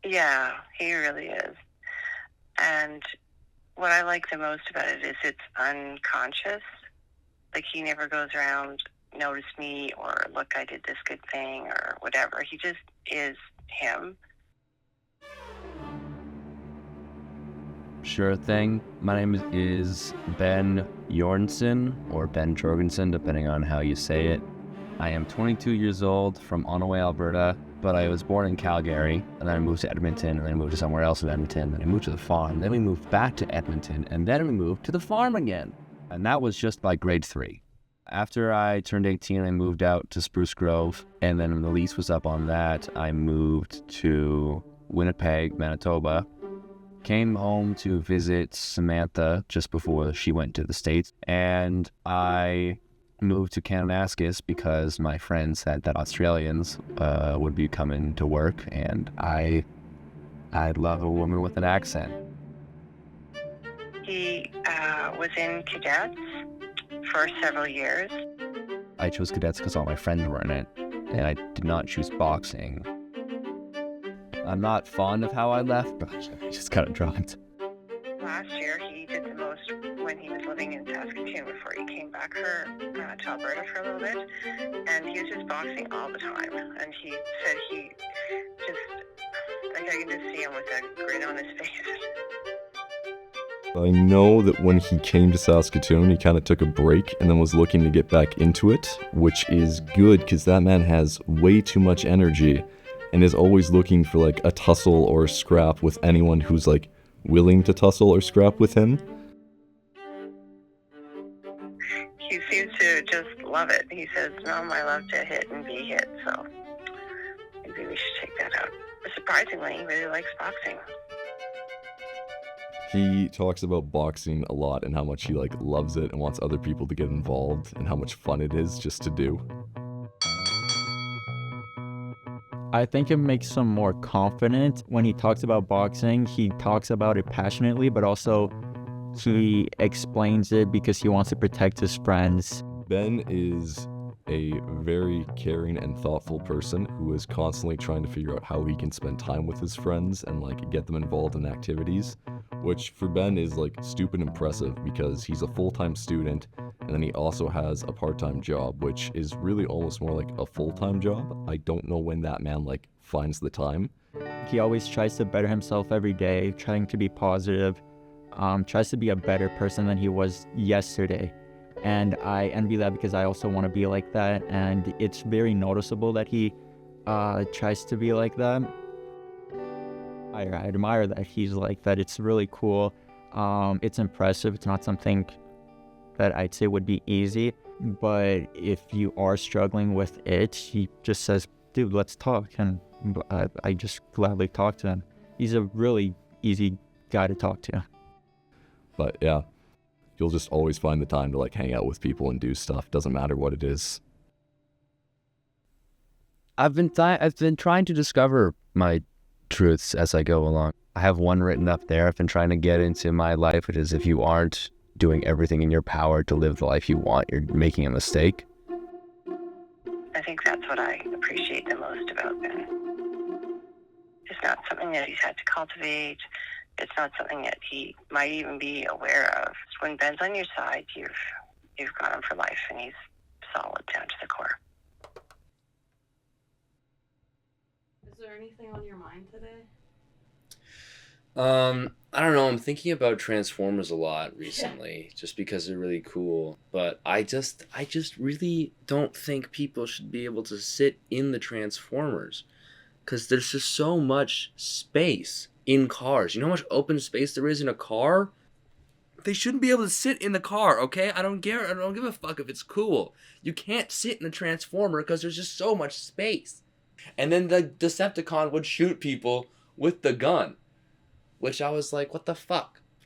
Yeah, he really is. And what I like the most about it is it's unconscious. Like, he never goes around, notice me, or look, I did this good thing, or whatever. He just is him. Sure thing. My name is Ben Jorgensen, or Ben Jorgensen, depending on how you say it. I am 22 years old from Onaway, Alberta, but I was born in Calgary, and then I moved to Edmonton, and then I moved to somewhere else in Edmonton, then I moved to the farm, then we moved back to Edmonton, and then we moved to the farm again. And that was just by grade 3. After I turned 18, I moved out to Spruce Grove, and then when the lease was up on that, I moved to Winnipeg, Manitoba. Came home to visit Samantha just before she went to the States, and I moved to Kananaskis because my friend said that Australians would be coming to work, and I love a woman with an accent. He was in cadets for several years. I chose cadets because all my friends were in it, and I did not choose boxing. I'm not fond of how I left, but I just got dropped. Last year, he did the most when he was living in Saskatoon before he came back to Alberta for a little bit. And he was just boxing all the time. And he said he just, like, I can just see him with a grin on his face. I know that when he came to Saskatoon, he kind of took a break and then was looking to get back into it, which is good because that man has way too much energy and is always looking for like a tussle or a scrap with anyone who's like willing to tussle or scrap with him. He seems to just love it. He says, Mom, I love to hit and be hit, so maybe we should take that out. But surprisingly, he really likes boxing. He talks about boxing a lot and how much he like loves it and wants other people to get involved and how much fun it is just to do. I think it makes him more confident. When he talks about boxing, he talks about it passionately, but also he explains it because he wants to protect his friends. Ben is a very caring and thoughtful person who is constantly trying to figure out how he can spend time with his friends and like get them involved in activities, which for Ben is like stupid impressive because he's a full-time student and then he also has a part-time job, which is really almost more like a full-time job. I don't know when that man like finds the time. He always tries to better himself every day, trying to be positive, tries to be a better person than he was yesterday. And I envy that because I also want to be like that. And it's very noticeable that he tries to be like that. I admire that he's like that. It's really cool. It's impressive. It's not something that I'd say would be easy. But if you are struggling with it, he just says, dude, let's talk. And I just gladly talk to him. He's a really easy guy to talk to. But yeah, you'll just always find the time to like hang out with people and do stuff. Doesn't matter what it is. I've been trying to discover my truths as I go along. I have one written up there. I've been trying to get into my life. It is, if you aren't doing everything in your power to live the life you want, you're making a mistake. I think that's what I appreciate the most about Ben. It's not something that he's had to cultivate. It's not something that he might even be aware of. When Ben's on your side, you've got him for life, and he's solid down to the core. Is there anything on your mind today? I don't know. I'm thinking about Transformers a lot recently, just because they're really cool. But I just really don't think people should be able to sit in the Transformers, because there's just so much space in cars. You know how much open space there is in a car? They shouldn't be able to sit in the car, okay? I don't give a fuck if it's cool. You can't sit in a Transformer because there's just so much space. And then the Decepticon would shoot people with the gun, which I was like, what the fuck?